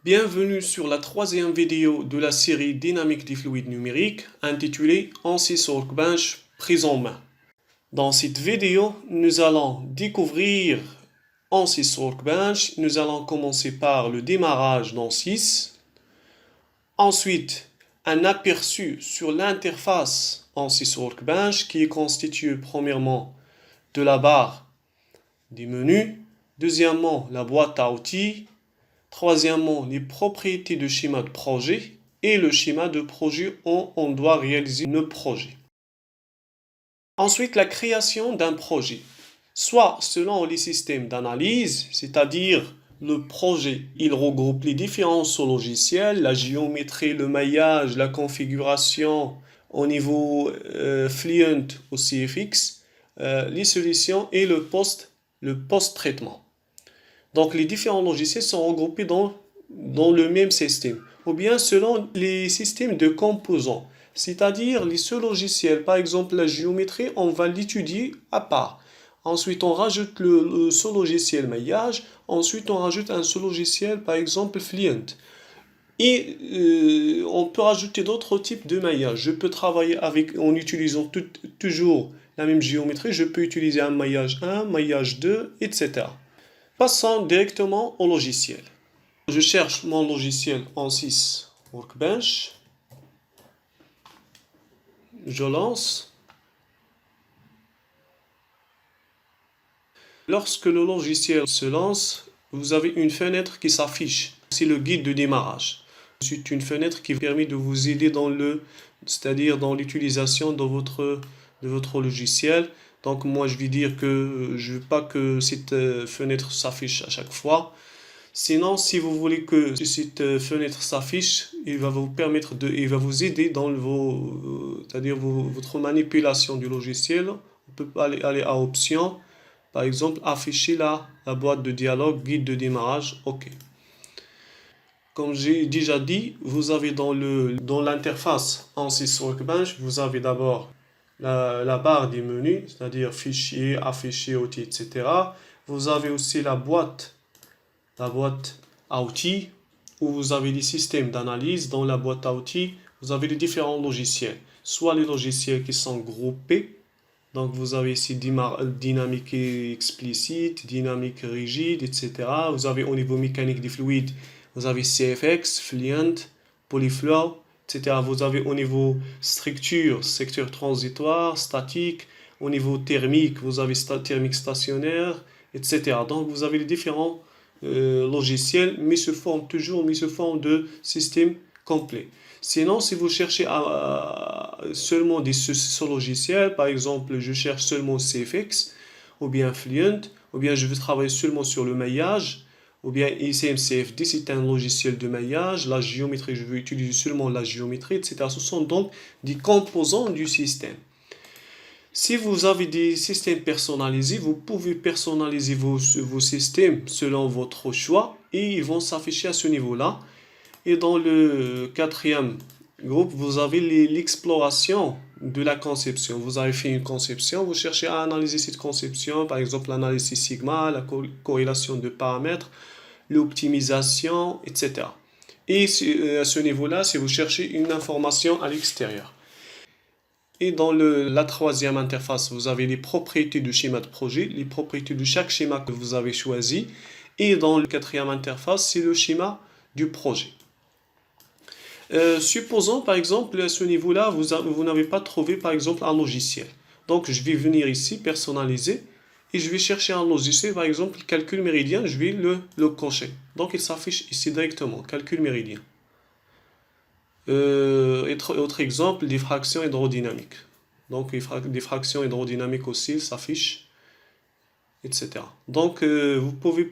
Bienvenue sur la troisième vidéo de la série Dynamique des fluides numériques intitulée ANSYS Workbench prise en main. Dans cette vidéo, nous allons découvrir ANSYS Workbench. Nous allons commencer par le démarrage d'ANSYS. Ensuite, un aperçu sur l'interface ANSYS Workbench qui est constituée premièrement de la barre des menus, deuxièmement la boîte à outils, troisièmement, les propriétés du schéma de projet et le schéma de projet où on doit réaliser le projet. Ensuite, la création d'un projet, soit selon les systèmes d'analyse, c'est-à-dire le projet, il regroupe les différents sous-logiciels, la géométrie, le maillage, la configuration au niveau Fluent ou CFX, les solutions et le post-traitement. Donc les différents logiciels sont regroupés dans le même système, ou bien selon les systèmes de composants, c'est-à-dire les sous-logiciels. Par exemple, la géométrie, on va l'étudier à part. Ensuite, on rajoute le sous-logiciel maillage. Ensuite, on rajoute un sous-logiciel, par exemple, Fluent. Et on peut rajouter d'autres types de maillage. Je peux travailler en utilisant toujours la même géométrie. Je peux utiliser un maillage 1, maillage 2, etc. Passons directement au logiciel. Je cherche mon logiciel ANSYS Workbench. Je lance. Lorsque le logiciel se lance, vous avez une fenêtre qui s'affiche. C'est le guide de démarrage. C'est une fenêtre qui permet de vous aider c'est-à-dire dans l'utilisation de votre logiciel. Donc moi je vais dire que je ne veux pas que cette fenêtre s'affiche à chaque fois. Sinon, si vous voulez que cette fenêtre s'affiche, il va vous aider dans c'est-à-dire votre manipulation du logiciel. On peut aller à options, par exemple afficher la boîte de dialogue, guide de démarrage, OK. Comme j'ai déjà dit, vous avez dans l'interface ANSYS Workbench, vous avez d'abord la barre des menus, c'est-à-dire fichier, afficher, outils, etc. Vous avez aussi la boîte à outils, où vous avez les systèmes d'analyse. Dans la boîte à outils, vous avez les différents logiciels, soit les logiciels qui sont groupés. Donc vous avez ici dynamique explicite, dynamique rigide, etc. Vous avez au niveau mécanique des fluides, vous avez CFX, Fluent, Polyflow, etc. Vous avez au niveau structure, secteur transitoire, statique. Au niveau thermique, vous avez thermique stationnaire, etc. Donc vous avez les différents logiciels, mais sous forme de système complet. Sinon, si vous cherchez seulement ce logiciel, par exemple, je cherche seulement CFX, ou bien Fluent, ou bien je veux travailler seulement sur le maillage, ou bien ICM-CFD, c'est un logiciel de maillage, la géométrie, je veux utiliser seulement la géométrie, etc. Ce sont donc des composants du système. Si vous avez des systèmes personnalisés, vous pouvez personnaliser vos systèmes selon votre choix et ils vont s'afficher à ce niveau-là. Et dans le quatrième groupe, vous avez l'exploration de la conception. Vous avez fait une conception, vous cherchez à analyser cette conception, par exemple l'analyse sigma, la corrélation de paramètres, l'optimisation, etc. Et à ce niveau-là, si vous cherchez une information à l'extérieur. Et dans la troisième interface, vous avez les propriétés du schéma de projet, les propriétés de chaque schéma que vous avez choisi. Et dans le quatrième interface, c'est le schéma du projet. Supposons par exemple à ce niveau-là, vous n'avez pas trouvé par exemple un logiciel. Donc je vais venir ici, personnaliser, et je vais chercher un logiciel, par exemple calcul méridien, je vais le cocher. Donc il s'affiche ici directement, calcul méridien. Autre exemple, diffraction hydrodynamique. Donc, des fractions hydrodynamiques aussi s'affichent, etc. Donc, vous pouvez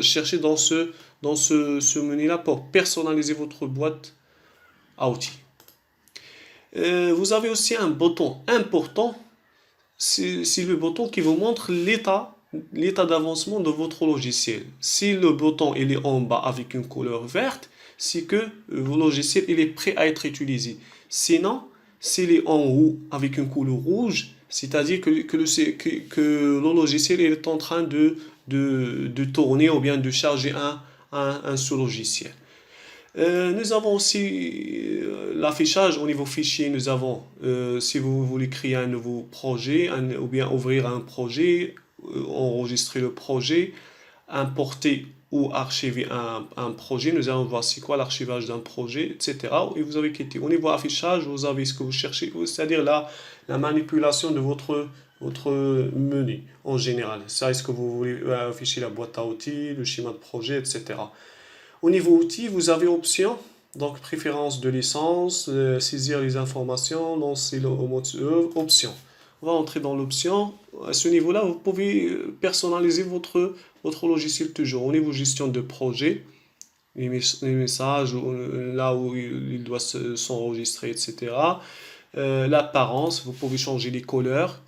chercher dans ce menu-là pour personnaliser votre boîte à outils. Vous avez aussi un bouton important. C'est le bouton qui vous montre l'état d'avancement de votre logiciel. Si le bouton il est en bas avec une couleur verte, c'est que votre logiciel il est prêt à être utilisé. Sinon, s'il est en haut avec une couleur rouge, c'est-à-dire que le logiciel est en train de tourner ou bien de charger un sous-logiciel. Nous avons aussi l'affichage au niveau fichier. Nous avons, si vous voulez créer un nouveau projet, ou bien ouvrir un projet, enregistrer le projet, importer ou archiver un projet, nous allons voir c'est quoi l'archivage d'un projet, etc. Et vous avez quitté. Au niveau affichage, vous avez ce que vous cherchez, c'est-à-dire la manipulation de votre menu en général. Ça, est-ce que vous voulez afficher la boîte à outils, le schéma de projet, etc. Au niveau outils, vous avez options, donc préférence de licence, saisir les informations, lancer le mode options. On va entrer dans l'option. À ce niveau-là, vous pouvez personnaliser votre logiciel toujours. Au niveau gestion de projet, les messages, là où il doit s'enregistrer, etc. L'apparence, vous pouvez changer les couleurs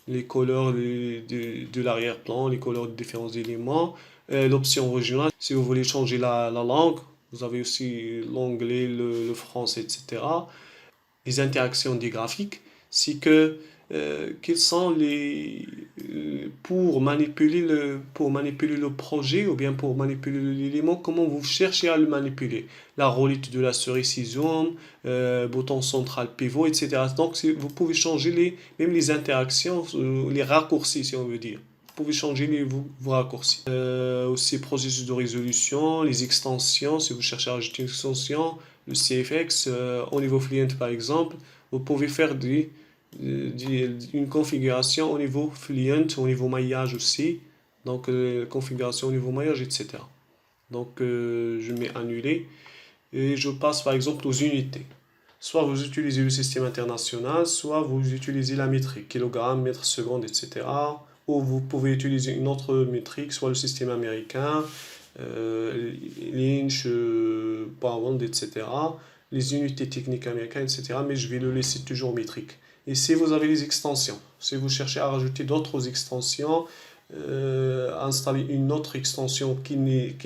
de l'arrière-plan, les couleurs de différents éléments. L'option régionale, si vous voulez changer la langue, vous avez aussi l'anglais, le français, etc. Les interactions des graphiques, c'est que quels sont pour manipuler le projet ou bien pour manipuler l'élément, comment vous cherchez à le manipuler. La roulette de la souris si zoom, bouton central pivot, etc. Donc vous pouvez changer même les interactions, les raccourcis si on veut dire. Vous pouvez changer vos raccourcis. Aussi processus de résolution, les extensions, si vous cherchez à ajouter une extension, le CFX, au niveau Fluent par exemple, vous pouvez faire une configuration au niveau Fluent, au niveau maillage aussi, donc configuration au niveau maillage, etc. Donc je mets annuler et je passe par exemple aux unités. Soit vous utilisez le système international, soit vous utilisez la métrique, kilogramme, mètre, seconde, etc. Ou vous pouvez utiliser une autre métrique, soit le système américain, l'Inch, pound, etc. Les unités techniques américaines, etc. Mais je vais le laisser toujours métrique. Et si vous avez les extensions, si vous cherchez à rajouter d'autres extensions, installer une autre extension qui n'est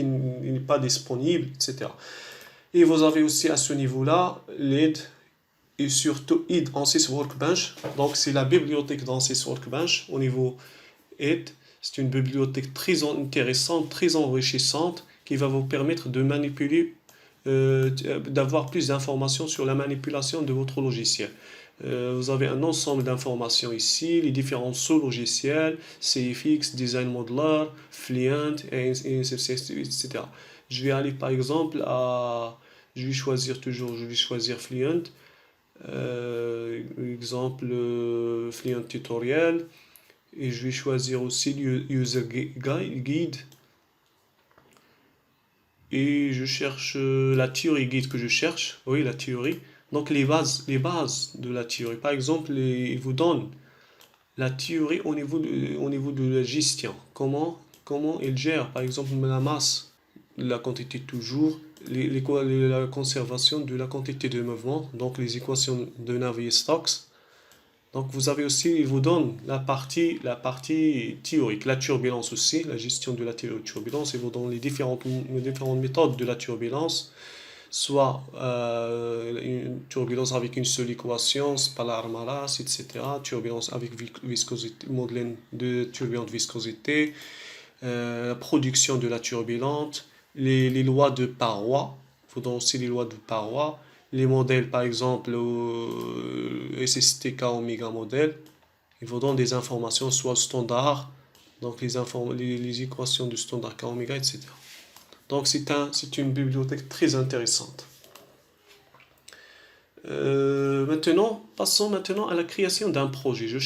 pas disponible, etc. Et vous avez aussi à ce niveau-là l'aide et surtout aide ANSYS Workbench. Donc c'est la bibliothèque d'ANSYS Workbench au niveau aide. C'est une bibliothèque très intéressante, très enrichissante qui va vous permettre de manipuler, d'avoir plus d'informations sur la manipulation de votre logiciel. Vous avez un ensemble d'informations ici, les différents sous-logiciels, CFX, Design Modeler, Fluent, etc. Je vais aller par exemple je vais choisir Fluent. Exemple, Fluent Tutorial. Et je vais choisir aussi User Guide. Et je cherche la théorie guide que je cherche. Oui, la théorie. Donc les bases de la théorie. Par exemple, il vous donne la théorie au niveau de la gestion. Comment il gère, par exemple, la masse, la quantité toujours, la conservation de la quantité de mouvement, donc les équations de Navier-Stokes. Donc vous avez aussi, il vous donne la partie théorique, la turbulence aussi, la gestion de la turbulence, il vous donne les différentes méthodes de la turbulence, soit une turbulence avec une seule équation, Spalar-Malas, etc., turbulence avec viscosité, modèle de turbulente viscosité, production de la turbulente, les lois de paroi, il vous donne aussi les lois de paroi, les modèles par exemple SSTK Omega modèle, il vous donne des informations soit standard, donc les équations du standard K Omega, etc. Donc c'est une bibliothèque très intéressante. Passons maintenant à la création d'un projet. Je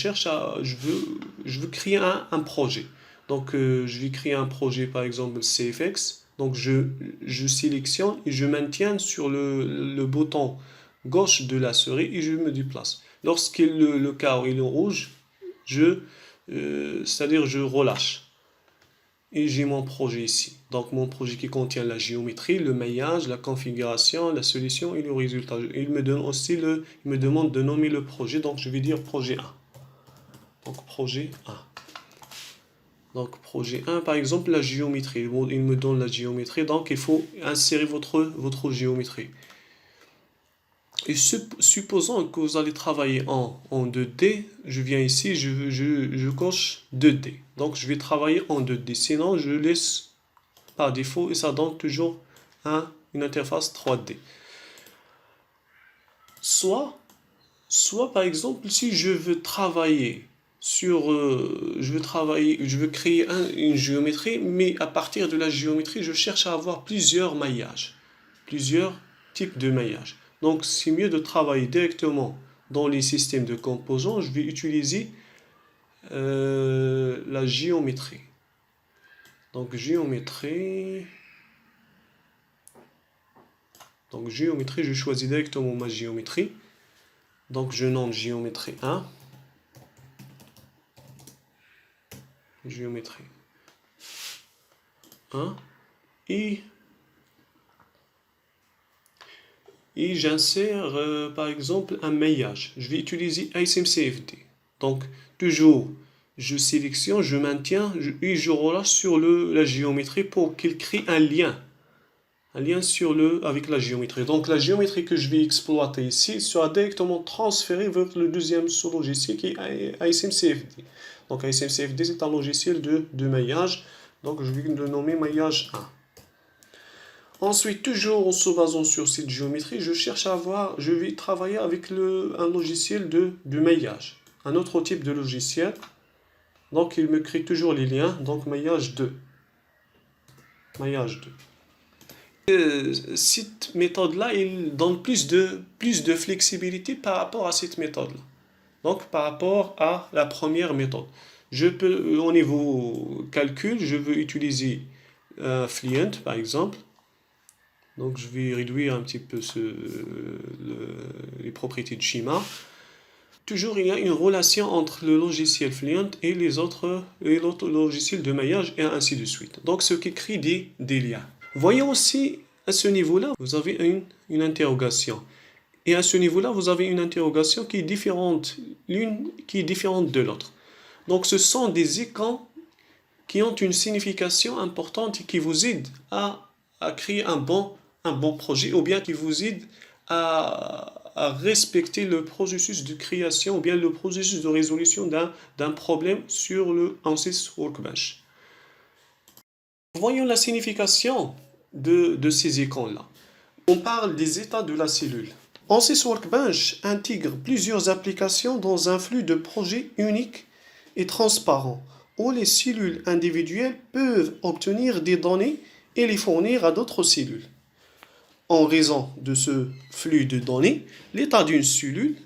veux créer un projet. Donc je vais créer un projet par exemple CFX. Donc je sélectionne et je maintiens sur le bouton gauche de la souris et je me déplace. Lorsque le carreau est rouge, c'est-à-dire je relâche. Et j'ai mon projet ici. Donc mon projet qui contient la géométrie, le maillage, la configuration, la solution et le résultat. Et il me demande de nommer le projet. Donc je vais dire projet 1. Donc projet 1. Donc projet 1, par exemple, la géométrie. Il me donne la géométrie. Donc il faut insérer votre géométrie. Et supposons que vous allez travailler en 2D, je viens ici, je coche 2D. Donc je vais travailler en 2D. Sinon, je laisse par défaut et ça donne toujours un une interface 3D. Soit par exemple, si je veux travailler je veux créer une géométrie, mais à partir de la géométrie, je cherche à avoir plusieurs maillages, plusieurs types de maillages. Donc, c'est mieux de travailler directement dans les systèmes de composants. Je vais utiliser la géométrie. Donc, géométrie, je choisis directement ma géométrie. Donc, je nomme géométrie 1. Géométrie 1. Et j'insère par exemple un maillage. Je vais utiliser ASMCFD. Donc, toujours, je sélectionne, je maintiens et je relâche sur la géométrie pour qu'il crée un lien. Un lien avec la géométrie. Donc, la géométrie que je vais exploiter ici sera directement transférée vers le deuxième sous-logiciel qui est ASMCFD. Donc, ASMCFD, c'est un logiciel de maillage. Donc, je vais le nommer maillage 1. Ensuite, toujours en se basant sur cette géométrie, je vais travailler avec un logiciel de maillage. Un autre type de logiciel. Donc, il me crée toujours les liens. Donc, maillage 2. Maillage 2. Cette méthode-là, il donne plus de flexibilité par rapport à cette méthode-là. Donc, par rapport à la première méthode. Au niveau calcul, je veux utiliser Fluent, par exemple. Donc, je vais réduire un petit peu les propriétés de schéma. Toujours, il y a une relation entre le logiciel Fluent et l'autre logiciel de maillage et ainsi de suite. Donc, ce qui crée des liens. Voyons aussi, à ce niveau-là, vous avez une interrogation. Et à ce niveau-là, vous avez une interrogation qui est différente, l'une qui est différente de l'autre. Donc, ce sont des icônes qui ont une signification importante et qui vous aident à créer un bon projet, ou bien qui vous aident à respecter le processus de création, ou bien le processus de résolution d'un problème sur le ANSYS Workbench. Voyons la signification de ces icônes-là. On parle des états de la cellule. ANSYS Workbench intègre plusieurs applications dans un flux de projets unique et transparent, où les cellules individuelles peuvent obtenir des données et les fournir à d'autres cellules. En raison de ce flux de données, l'état d'une cellule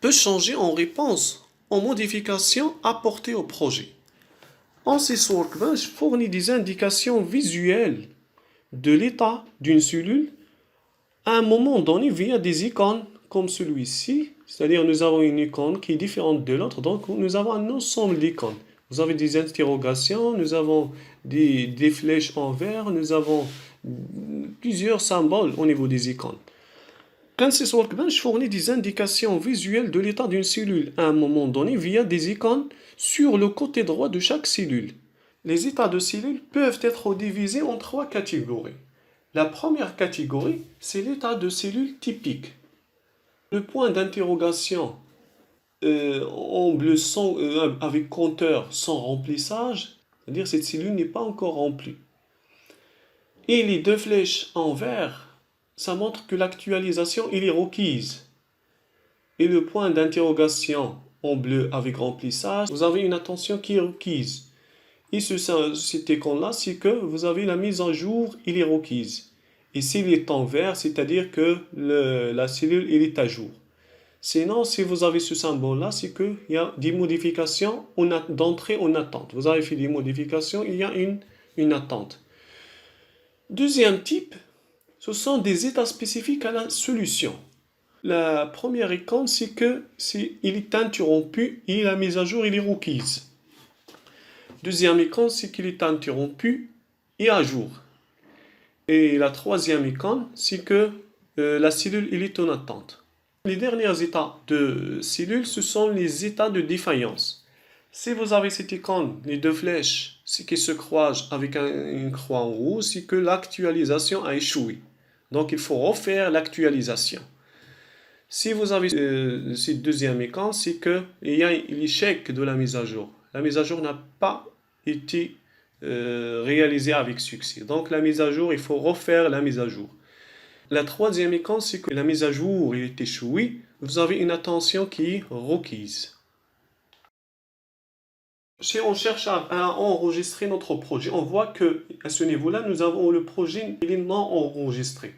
peut changer en réponse aux modifications apportées au projet. ANSYS Workbench fournit des indications visuelles de l'état d'une cellule à un moment donné via des icônes comme celui-ci. C'est-à-dire nous avons une icône qui est différente de l'autre, donc nous avons un ensemble d'icônes. Vous avez des interrogations, nous avons des flèches en vert, nous avons plusieurs symboles au niveau des icônes. ANSYS Workbench fournit des indications visuelles de l'état d'une cellule à un moment donné via des icônes sur le côté droit de chaque cellule. Les états de cellules peuvent être divisés en 3 catégories. La première catégorie, c'est l'état de cellule typique. Le point d'interrogation en bleu avec compteur sans remplissage, c'est-à-dire cette cellule n'est pas encore remplie. Et les 2 flèches en vert, ça montre que l'actualisation est requise. Et le point d'interrogation en bleu avec remplissage, vous avez une attention qui est requise. Et cet icône-là, c'est que vous avez la mise à jour, il est requise. Et s'il est en vert, c'est-à-dire que la cellule il est à jour. Sinon, si vous avez ce symbole-là, c'est qu'il y a des modifications d'entrée en attente. Vous avez fait des modifications, il y a une attente. Deuxième type, ce sont des états spécifiques à la solution. La première icône, c'est qu'il est interrompu et la mise à jour, il est requise. Deuxième icône, c'est qu'il est interrompu et à jour. Et la troisième icône, c'est que la cellule il est en attente. Les derniers états de cellule, ce sont les états de défaillance. Si vous avez cette icône, les 2 flèches qui se croisent avec une croix en rouge, c'est que l'actualisation a échoué. Donc il faut refaire l'actualisation. Si vous avez cette deuxième icône, c'est qu'il y a l'échec de la mise à jour. La mise à jour n'a pas été réalisée avec succès. Donc la mise à jour, il faut refaire la mise à jour. La troisième icône, c'est que la mise à jour est échouée. Vous avez une attention qui est requise. Si on cherche à enregistrer notre projet, on voit que à ce niveau-là, nous avons le projet, il est non enregistré.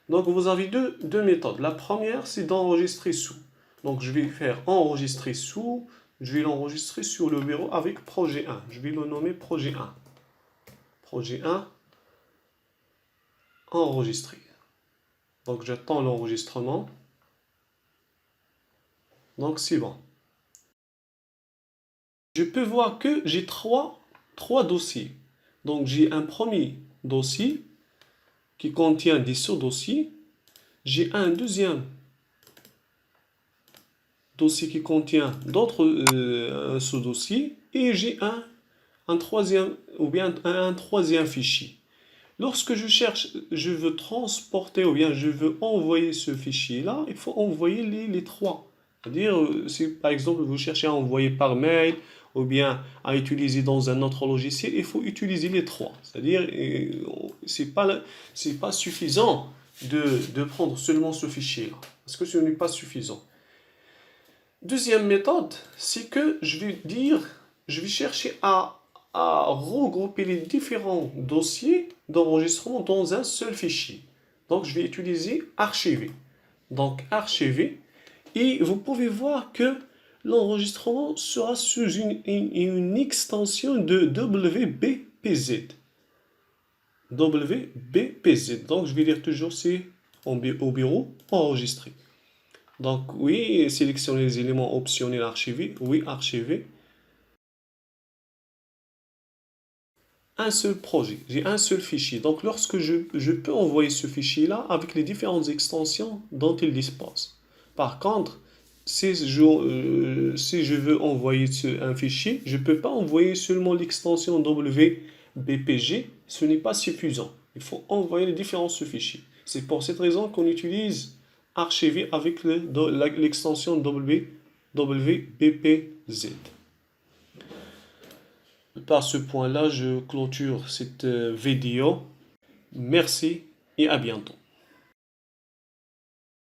Donc vous avez deux méthodes. La première, c'est d'enregistrer sous. Donc je vais faire enregistrer sous, je vais l'enregistrer sur le bureau avec projet 1. Je vais le nommer projet 1. Projet 1, enregistré. Donc j'attends l'enregistrement. Donc c'est bon. Je peux voir que j'ai trois dossiers. Donc j'ai un premier dossier qui contient des sous-dossiers. J'ai un deuxième dossier qui contient d'autres sous-dossiers. Et j'ai un troisième, ou bien un troisième fichier. Lorsque je veux transporter ou bien je veux envoyer ce fichier-là, il faut envoyer les trois. C'est-à-dire, si par exemple vous cherchez à envoyer par mail ou bien à utiliser dans un autre logiciel, il faut utiliser les trois. C'est-à-dire, c'est pas suffisant de prendre seulement ce fichier-là, parce que ce n'est pas suffisant. Deuxième méthode, c'est que je vais chercher à regrouper les différents dossiers d'enregistrement dans un seul fichier. Donc, je vais utiliser archiver. Donc, archiver. Et vous pouvez voir que l'enregistrement sera sous une extension de WBPZ. WBPZ. Donc, je vais dire toujours c'est au bureau enregistré. Donc, oui, sélectionner les éléments optionnels archivés. Oui, archiver. Un seul projet, j'ai un seul fichier. Donc lorsque je peux envoyer ce fichier-là avec les différentes extensions dont il dispose. Par contre, si je veux envoyer un fichier, je ne peux pas envoyer seulement l'extension WBPG, ce n'est pas suffisant. Il faut envoyer les différents sous-fichiers. C'est pour cette raison qu'on utilise archiver avec l'extension WBPZ. Par ce point-là, je clôture cette vidéo. Merci et à bientôt.